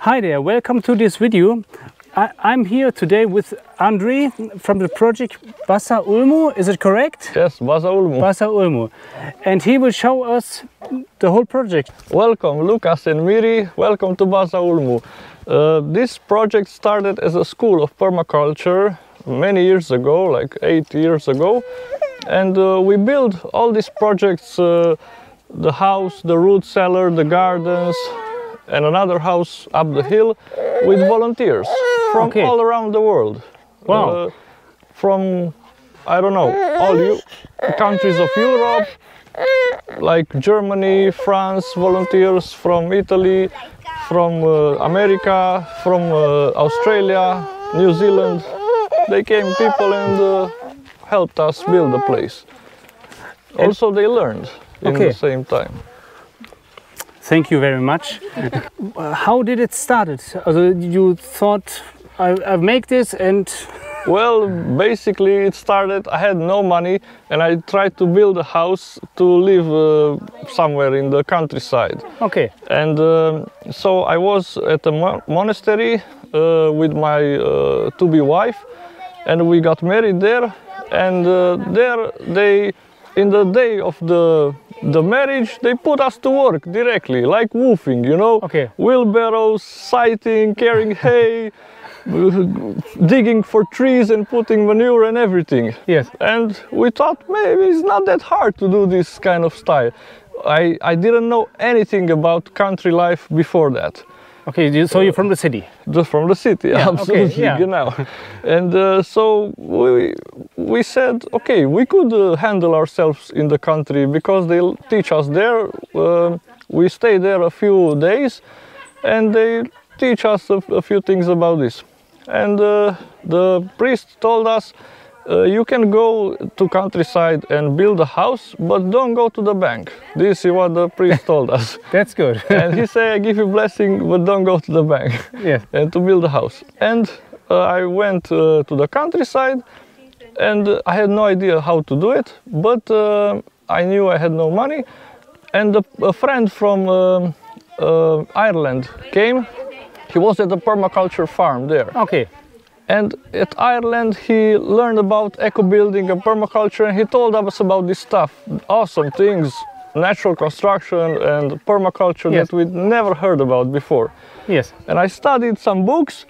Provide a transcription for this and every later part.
Hi there, welcome to this video. I'm here today with Andrei from the project Baza Ulmu, is it correct? Yes, Baza Ulmu. Baza Ulmu. And he will show us the whole project. Welcome, Lucas and Miri. Welcome to Baza Ulmu. This project started as a school of permaculture many years ago, like 8 years ago. And we built all these projects, the house, the root cellar, the gardens, and another house up the hill with volunteers from all around the world. Wow. From, I don't know, all countries of Europe, like Germany, France, volunteers from Italy, from America, from Australia, New Zealand. They came, people, and helped us build the place. Also, they learned in the same time. Thank you very much. How did it start? You thought, I'll make this and... Well, basically it started, I had no money and I tried to build a house to live somewhere in the countryside. Okay. And so I was at a monastery with my to-be wife, and we got married there. And there they, in the day of the marriage, they put us to work directly, like woofing, you know? Okay. Wheelbarrows, sighting, carrying hay, digging for trees and putting manure and everything. Yes. And we thought maybe it's not that hard to do this kind of style. I didn't know anything about country life before that. Okay, so you're from the city? Just from the city, yeah, absolutely, okay, yeah. You know. And so we said, okay, we could handle ourselves in the country because they'll teach us there. We stay there a few days and they teach us a few things about this. And the priest told us, you can go to countryside and build a house, but don't go to the bank. This is what the priest told us. That's good. And he said, I give you blessing, but don't go to the bank. Yes. And to build a house. And I went to the countryside and I had no idea how to do it, but I knew I had no money. And a friend from Ireland came. He was at the permaculture farm there. Okay. And at Ireland, he learned about eco-building and permaculture, and he told us about this stuff, awesome things, natural construction and permaculture that we'd never heard about before. Yes. And I studied some books,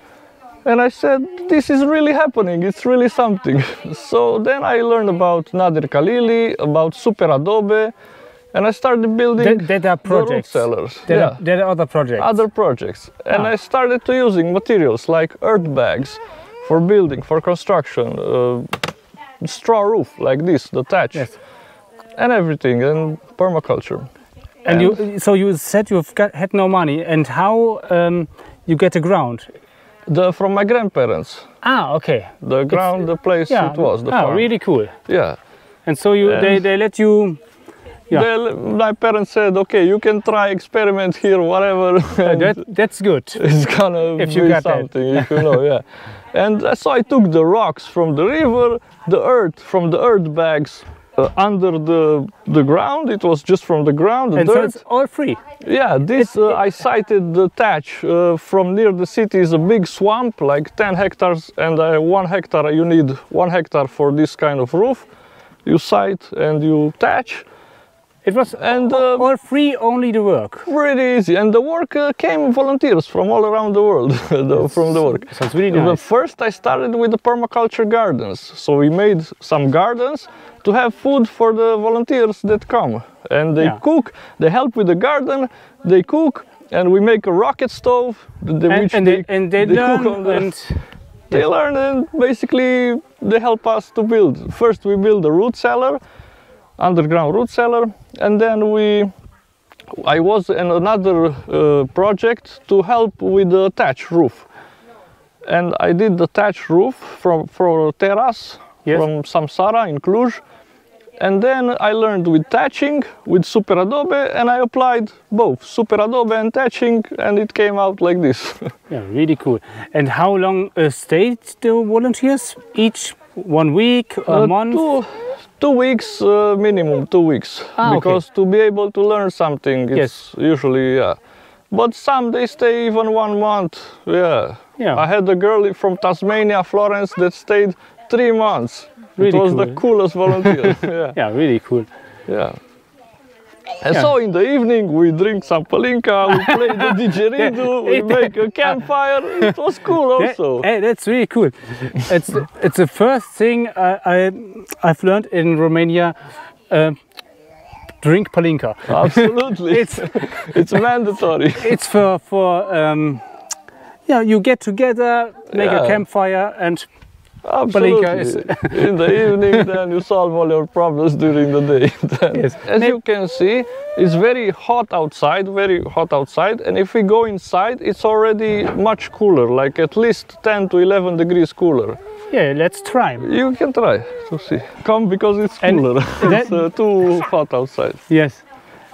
and I said, this is really happening, it's really something. So then I learned about Nadir Khalili, about super adobe, and I started building that are projects. The root cellars. There are other projects. Other projects. And I started to using materials like earth bags, for building, for construction, straw roof like this, the thatch, and everything, and permaculture. And so you said you've had no money, and how you get the ground? From my grandparents. Ah, okay. The ground, the place it was, the farm. Really cool. Yeah. And so they let you... Yeah. My parents said, okay, you can try, experiment here, whatever. That's good. It's gonna be something, if you know, yeah. And so I took the rocks from the river, the earth from the earth bags under the ground. It was just from the ground, the dirt. So it's all free? Yeah, I sited the thatch from near the city is a big swamp, like 10 hectares, and 1 hectare, you need 1 hectare for this kind of roof. You site and you thatch. It was all free, only the work? Really easy, and the work came volunteers from all around the world from the work. Sounds really nice. But first I started with the permaculture gardens. So we made some gardens to have food for the volunteers that come. And they cook, they help with the garden, they cook, and we make a rocket stove. They learn they learn, and basically they help us to build. First we build a root cellar, underground root cellar, and then I was in another project to help with the thatch roof, and I did the thatch roof for a terrace from Samsara in Cluj, and then I learned with thatching with super adobe, and I applied both super adobe and thatching, and it came out like this. Yeah, really cool. And how long stayed the volunteers? Each 1 week, a month? 2 weeks minimum, 2 weeks, because to be able to learn something, it's usually but some they stay even 1 month. Yeah. I had a girl from Tasmania, Florence, that stayed 3 months. Really it was cool. the coolest volunteer. Yeah. Yeah, really cool. Yeah. And so in the evening we drink some palinka, we play the didgeridoo, we make a campfire. It was cool also. Hey, that's really cool. It's the first thing I've learned in Romania. Drink palinka. Absolutely. It's mandatory. It's for yeah, you get together, make a campfire, and palinka is in the evening. Then you solve all your problems during the day. Yes. As you can see, it's very hot outside, and if we go inside, it's already much cooler, like at least 10 to 11 degrees cooler. Yeah, let's try. You can try to see. Come, because it's cooler. It's too hot outside. Yes.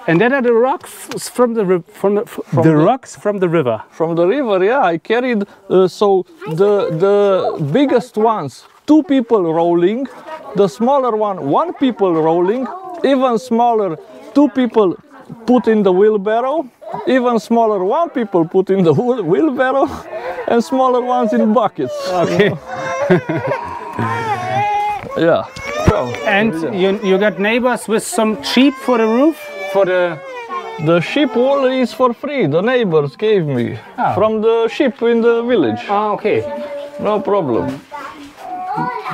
And then are the rocks from the river. From the river, yeah. I carried so the biggest ones, 2 people rolling. The smaller one people rolling. Even smaller, 2 people put in the wheelbarrow. Even smaller, 1 people put in the wheelbarrow, and smaller ones in buckets. Okay. Yeah. And you got neighbors with some sheep for the roof? The sheep wool is for free. The neighbors gave me from the sheep in the village. Ah, okay. No problem.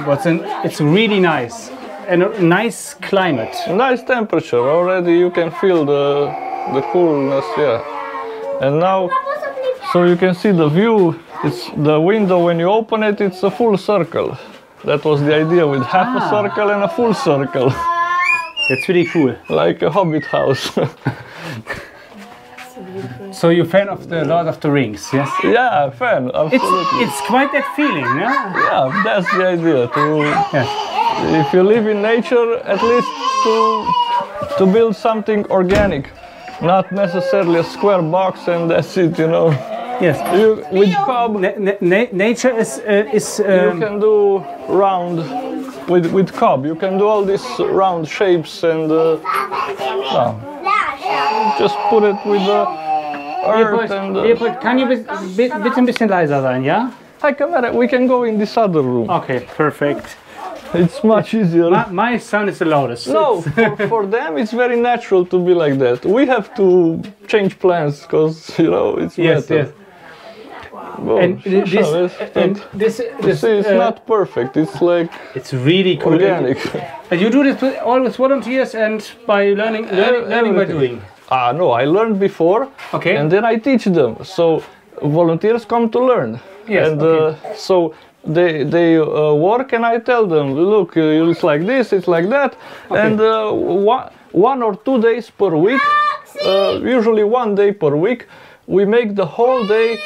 But it's really nice and a nice climate. Nice temperature. Already you can feel the coolness. Yeah. And now, so you can see the view. It's the window when you open it. It's a full circle. That was the idea, with half a circle and a full circle. It's really cool. Like a hobbit house. So you're a fan of the Lord of the Rings, yes? Yeah, fan, absolutely. It's quite that feeling, yeah? Yeah, that's the idea. If you live in nature, at least to build something organic, not necessarily a square box and that's it, you know. Yes. With cob, nature is you can do round. With cob, you can do all these round shapes and just put it with the earth Kann you bitte ein bisschen leiser sein, ja? Hi, camera. We can go in this other room. Okay, perfect. It's much easier. My son is the loudest. No, for them it's very natural to be like that. We have to change plans because, you know, it's better. Yes. Well, and this is not perfect. It's like it's really cool. Organic. And you do this all with volunteers and by learning by doing. No, I learned before. Okay. And then I teach them. So volunteers come to learn. Yes. And so they work, and I tell them, look, it's like this, it's like that, and 1 or 2 days per week, usually 1 day per week, we make the whole day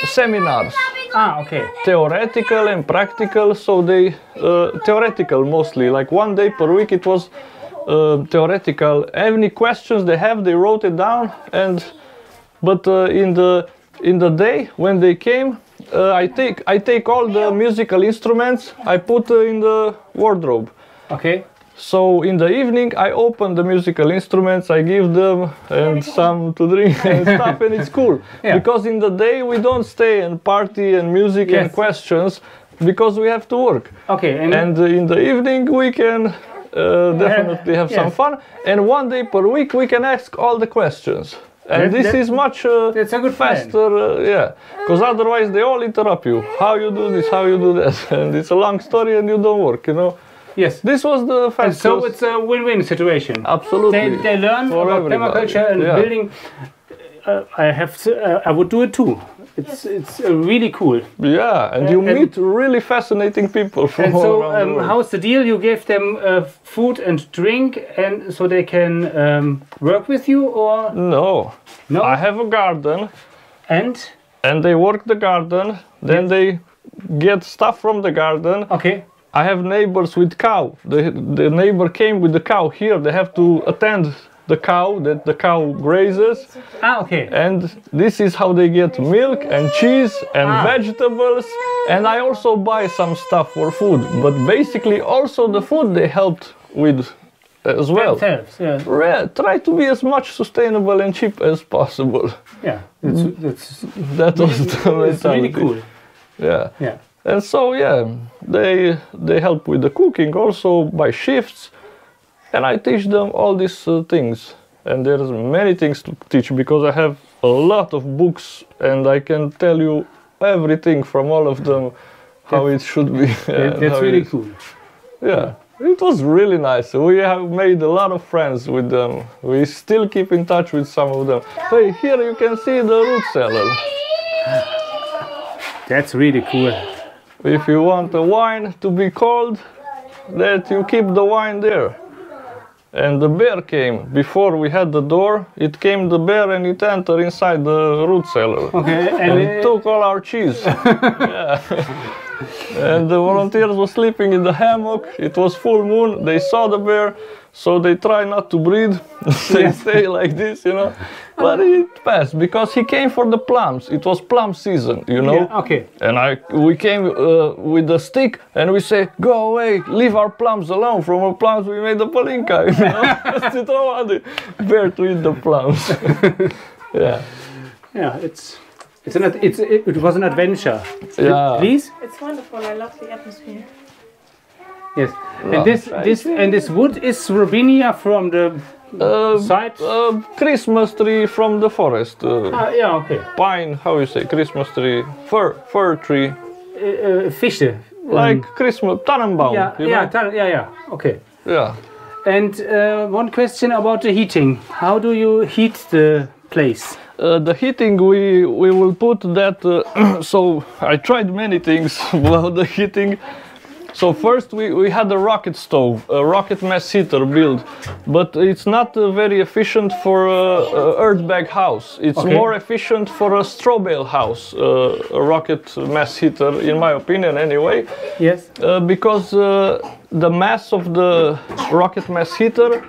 seminars. Okay. Theoretical and practical. So they theoretical mostly. Like 1 day per week, it was theoretical. Any questions they have, they wrote it down. But in the day when they came, I take all the musical instruments. I put in the wardrobe. Okay. So in the evening, I open the musical instruments, I give them and some to drink and stuff, and it's cool. Yeah. Because in the day we don't stay and party and music and questions, because we have to work. Okay. And in the evening we can definitely have some fun. And 1 day per week we can ask all the questions. And this is much that's a good faster, because otherwise they all interrupt you. How you do this, how you do that, and it's a long story and you don't work, you know. Yes. This was the fastest. So it's a win-win situation. Absolutely. They learn about permaculture and building. I would do it too. It's really cool. Yeah, and you meet really fascinating people from all around the world. How's the deal? You give them food and drink, and so they can work with you, or no? I have a garden, and they work the garden. Then they get stuff from the garden. Okay. I have neighbors with cow. The neighbor came with the cow here. They have to attend the cow, that the cow grazes. Okay. And this is how they get milk and cheese and vegetables. And I also buy some stuff for food. But basically also the food they helped with as well. Themselves, yeah. Try to be as much sustainable and cheap as possible. Yeah, That was the mentality. it's really cool. Yeah. Yeah. And so they help with the cooking also by shifts, and I teach them all these things. And there's many things to teach because I have a lot of books and I can tell you everything from all of them how it should be. That's really cool. Yeah, it was really nice. We have made a lot of friends with them. We still keep in touch with some of them. Hey, here you can see the root cellar. That's really cool. If you want the wine to be cold, that you keep the wine there. And the bear came before we had the door. It came the bear and it entered inside the root cellar. Okay, and it took all our cheese. Yeah. And the volunteers were sleeping in the hammock. It was full moon. They saw the bear, so they try not to breathe. They stay like this, you know. But it passed because he came for the plums. It was plum season, you know. Yeah, okay. And we came with the stick and we say, "Go away, leave our plums alone. From our plums we made the palinka." You know, you don't want the bear to eat the plums. Yeah. Yeah, it was an adventure. Yeah. Please. It's wonderful. I love the atmosphere. Yes. And this wood is Robinia from the side. Christmas tree from the forest. Yeah, okay. Pine, how you say? Christmas tree, fir tree. Fische. Like Christmas Tannenbaum. Yeah, you know? yeah. Okay. Yeah. And one question about the heating. How do you heat the place? The heating, we will put that. So I tried many things about the heating. So first we had a rocket stove, a rocket mass heater built, but it's not very efficient for a earth bag house. It's more efficient for a straw bale house, a rocket mass heater, in my opinion anyway. Yes. Because the mass of the rocket mass heater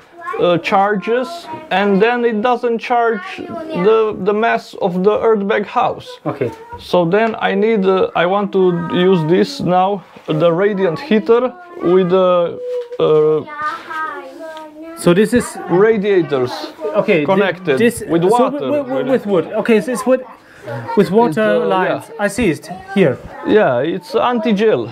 charges, and then it doesn't charge the mass of the earth bag house. Okay. So then I want to use this now, the radiant heater with so this is radiators connected with water. So with wood. Okay, so it's wood with water lines. Yeah. I see it here. Yeah, it's anti-gel.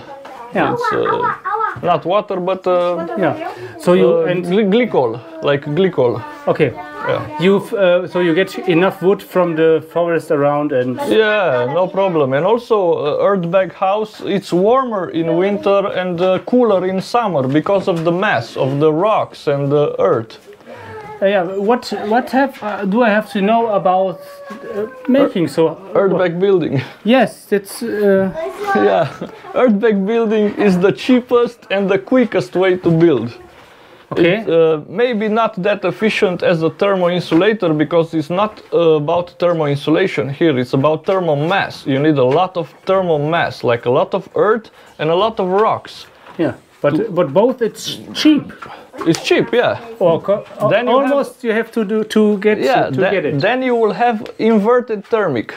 Yeah. It's not water, but yeah. So you glycol, like glycol. Okay. Yeah. So you get enough wood from the forest around and. Yeah, no problem. And also, earth bag house, it's warmer in winter and cooler in summer because of the mass of the rocks and the earth. Yeah. What do I have to know about making so earth bag building? Yes, it's. Yeah, earth bag building is the cheapest and the quickest way to build. Okay. It's maybe not that efficient as a thermo insulator because it's not about thermo insulation here. It's about thermal mass. You need a lot of thermal mass, like a lot of earth and a lot of rocks. Yeah, but both it's cheap. It's cheap, yeah. Or then almost you have to do to get it. Then you will have inverted thermic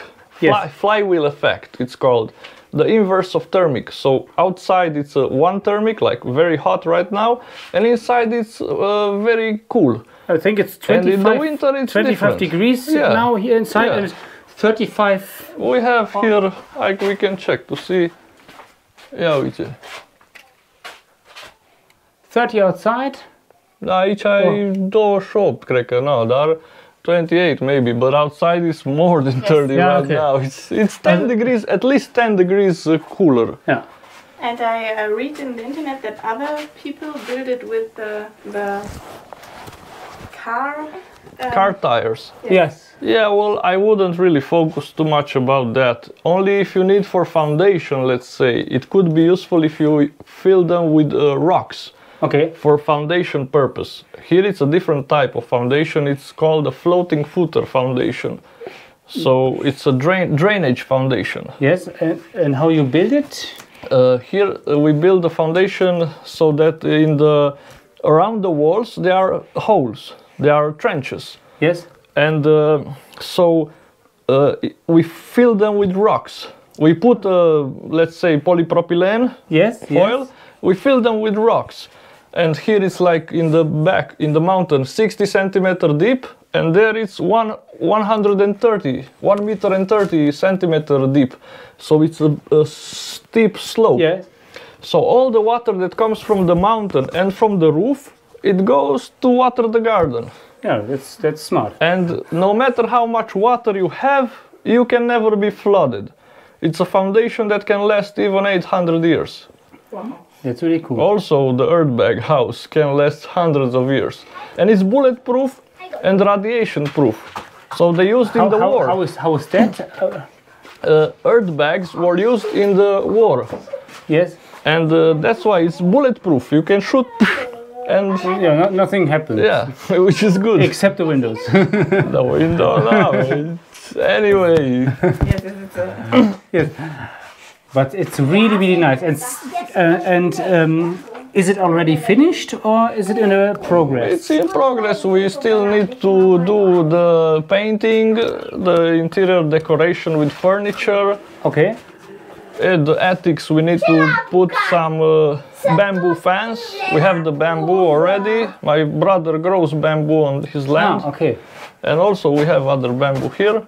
flywheel effect. It's called. The inverse of thermic. So outside it's one thermic, like very hot right now, and inside it's very cool. I think it's 25, and in the winter it's 25 degrees now here inside, and it's 35. We have here, we can check to see. Yeah, we can. 30 outside? Aici ai 28, cred că, no, dar 28 maybe, but outside is more than 30 right now. It's 10 degrees, at least 10 degrees cooler. Yeah. And I read in the internet that other people build it with the car tires. Yes. Yeah, well, I wouldn't really focus too much about that. Only if you need for foundation, let's say. It could be useful if you fill them with rocks. Okay. For foundation purpose. Here it's a different type of foundation. It's called a floating footer foundation. So it's a drainage foundation. Yes, and how you build it? Here we build the foundation so that around the walls there are holes. There are trenches. Yes. And so we fill them with rocks. We put let's say polypropylene foil. Yes. We fill them with rocks. and here it's like in the back, in the mountain, 60 centimeter deep, and there it's 1 meter and 30 centimeter deep. So it's a steep slope. Yes. So all the water that comes from the mountain and from the roof, it goes to water the garden. Yeah, that's smart. And no matter how much water you have, you can never be flooded. It's a foundation that can last even 800 years. Wow. That's really cool. Also, the earthbag house can last hundreds of years. And it's bulletproof and radiation proof. So they used in the war. How is that? Earthbags were used in the war. Yes. And that's why it's bulletproof. You can shoot and yeah, nothing happens. yeah, which is good. Except the windows. The window now. Anyway. Yes, it's a Yes. But it's really nice. And is it already finished or is it in a progress? It's in progress. We still need to do the painting, the interior decoration with furniture. Okay. At the attics we need to put some bamboo fans. We have the bamboo already. My brother grows bamboo on his land. Ah, okay. And also we have other bamboo here.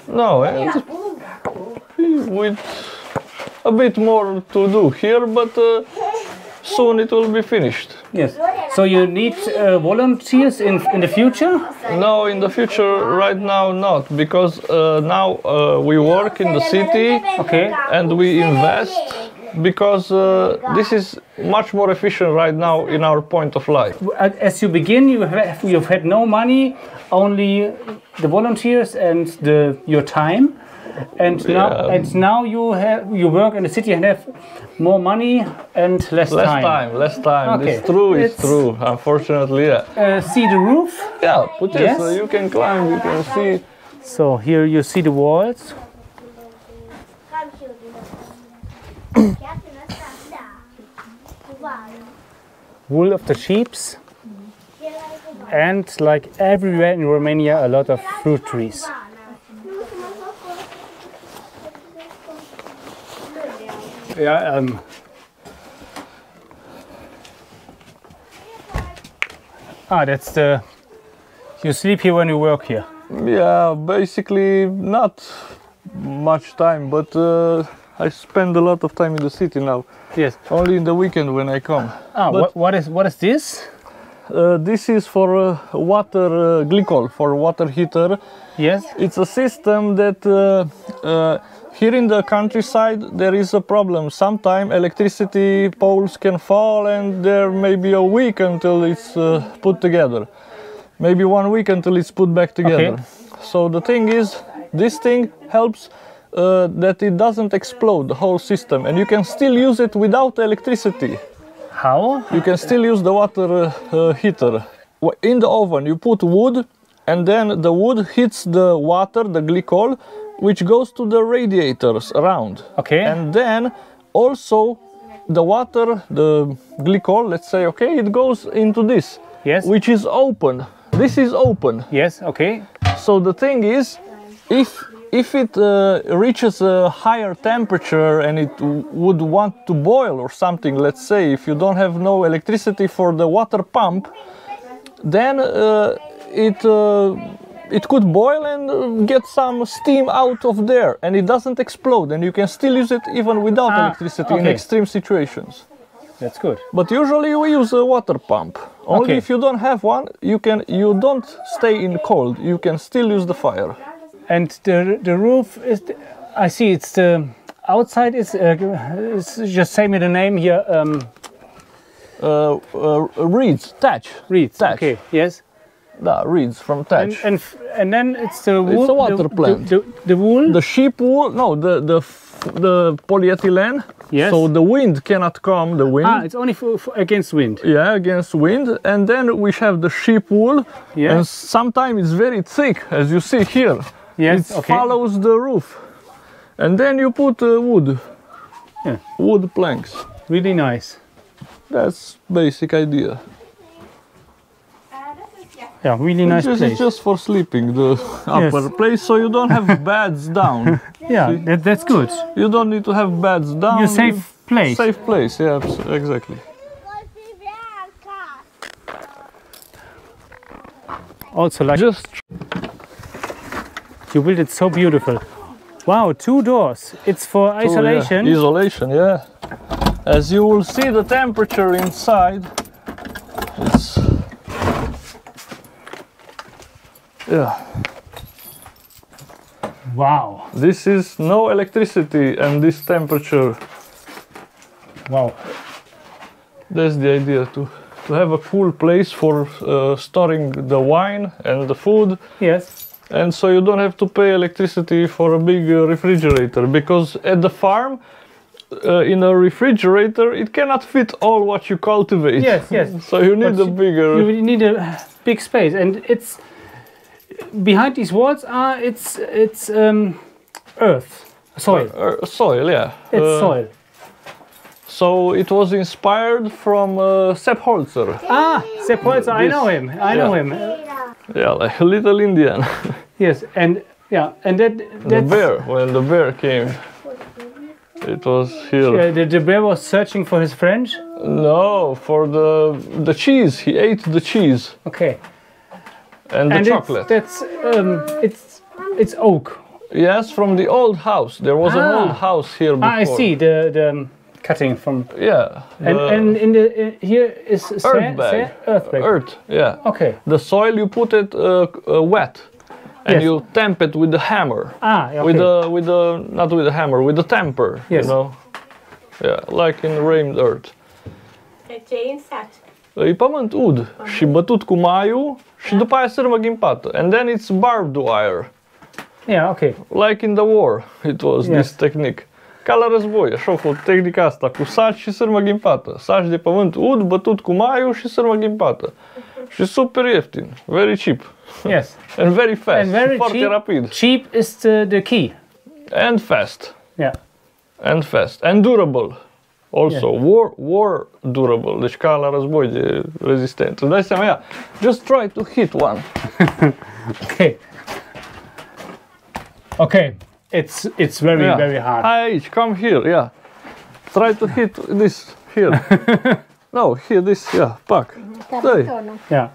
No, and with a bit more to do here, but soon it will be finished. Yes. So you need volunteers in the future? No, in the future, right now not, because now we work in the city. Okay. And we invest because this is much more efficient right now in our point of life. As you begin, you've had no money, only the volunteers and your time. And now you work in the city and have more money and less time. Less time. Okay. It's true. Unfortunately, yeah. See the roof? Yeah, put this. Yes. You can climb. You can see. So here you see the walls. Wool of the sheep. And like everywhere in Romania, a lot of fruit trees. Yeah, that's you sleep here when you work here? Yeah, basically not much time, but I spend a lot of time in the city now. Yes. Only in the weekend when I come. Ah, what is this? This is for water glycol, for water heater. Yes. It's a system that here in the countryside there is a problem. Sometimes electricity poles can fall and there may be a week until it's put together. Maybe 1 week until it's put back together. Okay. So the thing is, this thing helps that it doesn't explode, the whole system, and you can still use it without electricity. How? You can still use the water heater. In the oven you put wood, and then the wood hits the water, the glycol, which goes to the radiators around. Okay. And then also the water, the glycol, let's say, okay, it goes into this. Yes. Which is open. This is open. Yes, okay. So the thing is, if it reaches a higher temperature and it would want to boil or something, let's say, if you don't have no electricity for the water pump, then it could boil and get some steam out of there, and it doesn't explode, and you can still use it even without electricity in extreme situations. That's good. But usually we use a water pump. Only if you don't have one, you don't stay in cold. You can still use the fire. And the roof is, I see it's the outside is just say me the name here. Reeds, thatch. Reeds. Thatch. Okay. Yes. Reeds from thatch. And then it's the wool. It's a water plant. The wool. The sheep wool. No, the polyethylene. Yes. So the wind cannot come. The wind. Ah, it's only for against wind. Yeah, against wind. And then we have the sheep wool. Yeah. And sometimes it's very thick, as you see here. Yes. It follows the roof. And then you put wood. Yeah. Wood planks. Really nice. That's basic idea. Yeah, really nice This place. is just for sleeping, the upper place, so you don't have beds down. Yeah, that's good. You don't need to have beds down. You safe place. Safe place, yeah, exactly. also like Just you built it so beautiful. Wow, 2 doors. It's for isolation. Yeah. Isolation, yeah. As you will see, the temperature inside, it's yeah. Wow. This is no electricity and this temperature. Wow. That's the idea, to have a cool place for storing the wine and the food. Yes. And so you don't have to pay electricity for a big refrigerator, because at the farm, in a refrigerator, it cannot fit all what you cultivate. Yes, yes. So you need a bigger... You need a big space, and it's behind these walls are it's earth, soil. Soil, yeah. It's soil. So it was inspired from Sepp Holzer. Ah, Sepp Holzer, I know him. I know him. Yeah, like a little Indian. Yes, and yeah, and the bear, when the bear came, it was here. The bear was searching for his friend? No, for the cheese. He ate the cheese. Okay. And the chocolate. It's oak. Yes, from the old house. There was an old house here before. I see the cutting from. Yeah. And in the here is earth bag. Earth. Yeah. Okay. The soil you put it wet, and you tamp it with the hammer. Ah, okay. With the not with the hammer, with the tamper. Yes. You know. Yeah, like in rained earth. Ce e în sat? E pământ ud și bătut cu maiul și după aia sârmă ghimpată. And then it's barbed wire. Yeah, okay. Like in the war, it was this technique. Ca la război, așa cu tehnica asta, cu saci și sârmă ghimpată. Saci de pământ ud, bătut cu maiul și sârmă ghimpată. Și super ieftin, very cheap. Yes. And very fast, And very foarte cheap. rapid. Cheap is the key. And fast. Yeah. And fast. And durable. Also, war durable, deci ca la război de rezistent. Îți dai seama, yeah. Just try to hit one. Okay. Okay. It's very hard. Aici, come here, yeah. Try to hit this here. No, here this, yeah, pac. Dai. Yeah.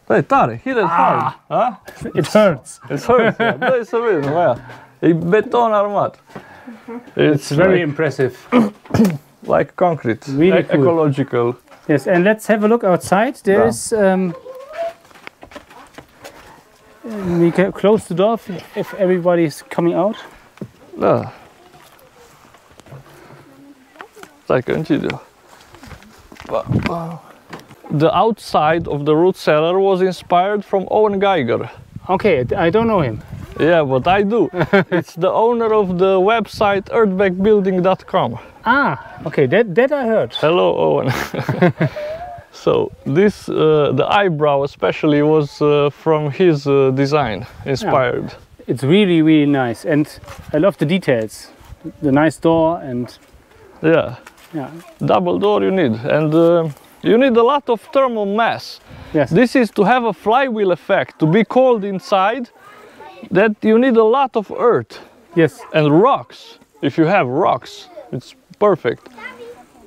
Dai, tare, hit it hard. Huh? It hurts. It hurts, yeah. Dai să vezi, mă, e beton armat. It's very impressive. Like concrete, really cool. Ecological. Yes, and let's have a look outside. There is. We can close the door if everybody's coming out. Da. Stai că închid. The outside of the root cellar was inspired from Owen Geiger. Okay, I don't know him. Yeah, but I do. It's the owner of the website earthbackbuilding.com. Ah, okay, that I heard. Hello, Owen. So this, the eyebrow especially, was from his design, inspired. Yeah. It's really nice, and I love the details. The nice door and... Yeah. Double door you need, and you need a lot of thermal mass. Yes. This is to have a flywheel effect, to be cold inside, that you need a lot of earth. Yes. And rocks. If you have rocks, it's perfect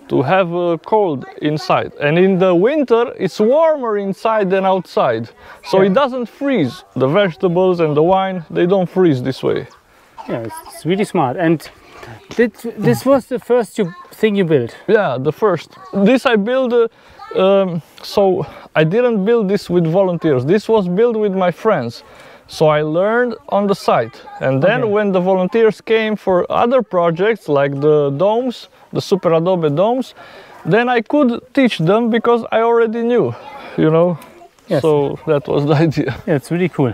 to have cold inside. And in the winter, it's warmer inside than outside. So it doesn't freeze. The vegetables and the wine, they don't freeze this way. Yeah, it's really smart. And this was the first thing you built? Yeah, the first. This I built, so I didn't build this with volunteers. This was built with my friends. So I learned on the site. And then when the volunteers came for other projects, like the domes, the Super Adobe domes, then I could teach them because I already knew, you know. Yes. So that was the idea. Yeah, it's really cool.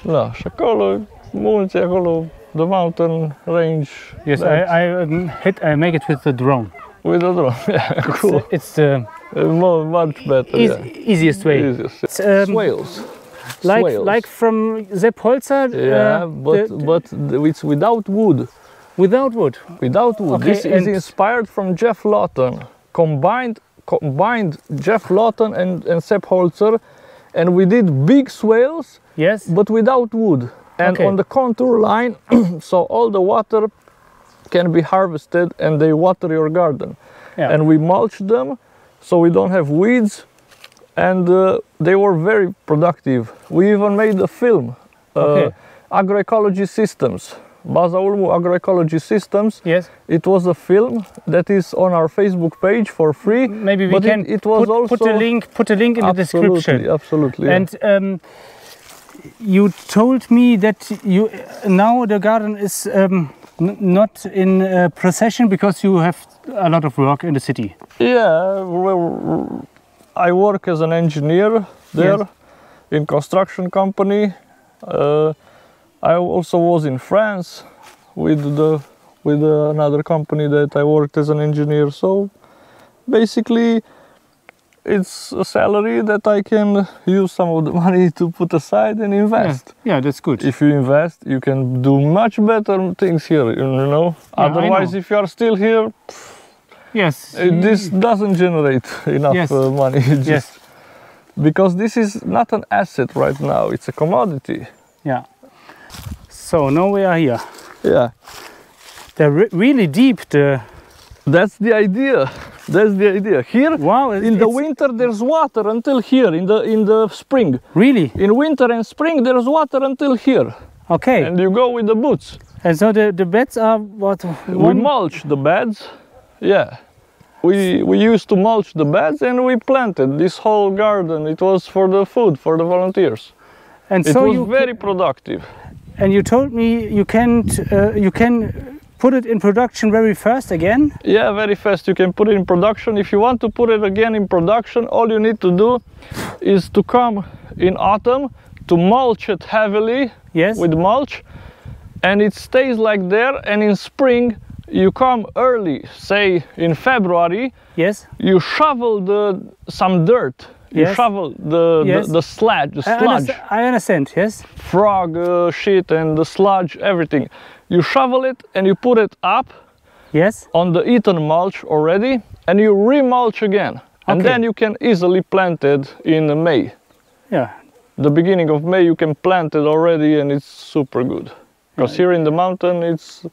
Da, și acolo, munți, acolo, the mountain range. Yes, I make it with the drone. With the drone, yeah, cool. It's the much better. Easiest way. Easiest. Swales. Like from Sepp Holzer. Yeah, but it's without wood. Without wood. Without wood. Okay, this is inspired from Jeff Lawton. Combined Jeff Lawton and Sepp Holzer, and we did big swales. Yes. But without wood. And on the contour line, so all the water can be harvested and they water your garden. Yeah. And we mulch them so we don't have weeds and they were very productive. We even made a film, agroecology systems. Baza Ulmu agroecology systems. Yes. It was a film that is on our Facebook page for free. Maybe we can put a link in the description. Absolutely. And you told me that now the garden is not in procession because you have a lot of work in the city. Yeah, I work as an engineer there in construction company. I also was in France with another company that I worked as an engineer. So basically, it's a salary that I can use some of the money to put aside and invest. Yeah, that's good. If you invest, you can do much better things here, you know. Yeah, otherwise, if you are still here, this doesn't generate enough money. Because this is not an asset right now, it's a commodity. Yeah. So now we are here. Yeah. They're really deep. That's the idea. That's the idea. Here, in the winter, there's water until here. In the spring. Really? In winter and spring, there's water until here. Okay. And you go with the boots. And so the beds are what? We mulch the beds. Yeah. We used to mulch the beds and we planted this whole garden. It was for the food, for the volunteers. And it was very productive. And you told me you can put it in production very fast again? Yeah, very fast. You can put it in production. If you want to put it again in production, all you need to do is to come in autumn to mulch it heavily with mulch, and it stays like there. And in spring, you come early, say in February. Yes. You shovel some dirt. You shovel the sludge. I understand, yes. Frog shit and the sludge, everything. You shovel it and you put it up on the eaten mulch already, and you remulch again. And then you can easily plant it in May. Yeah. The beginning of May you can plant it already, and it's super good. Because here in the mountain it's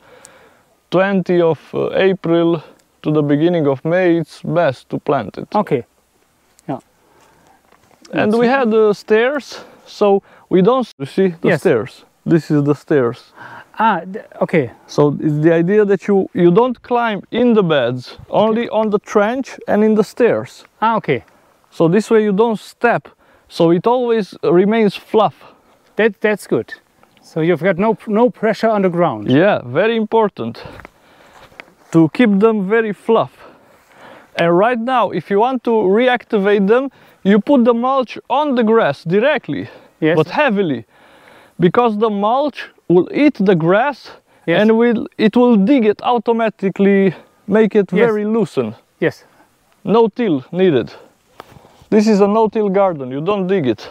20 of April to the beginning of May, it's best to plant it. Okay. And we had the stairs, so we don't see the stairs. This is the stairs. Okay. So it's the idea that you don't climb in the beds, only on the trench and in the stairs. Okay. So this way you don't step, so it always remains fluff. That's good. So you've got no pressure on the ground. Yeah, very important to keep them very fluff. And right now, if you want to reactivate them, you put the mulch on the grass directly, but heavily, because the mulch will eat the grass and it will dig it automatically, make it very loosen. Yes. No till needed. This is a no-till garden, you don't dig it.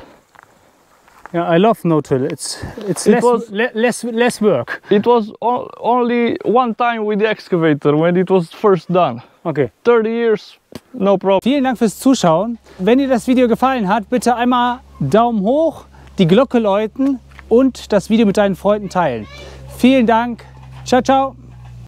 Yeah, I love no-till. It's less work. It was only one time with the excavator when it was first done. Okay. 30 years, no problem. Vielen Dank fürs Zuschauen. Wenn dir das Video gefallen hat, bitte einmal Daumen hoch, die Glocke läuten und das Video mit deinen Freunden teilen. Vielen Dank. Ciao, ciao.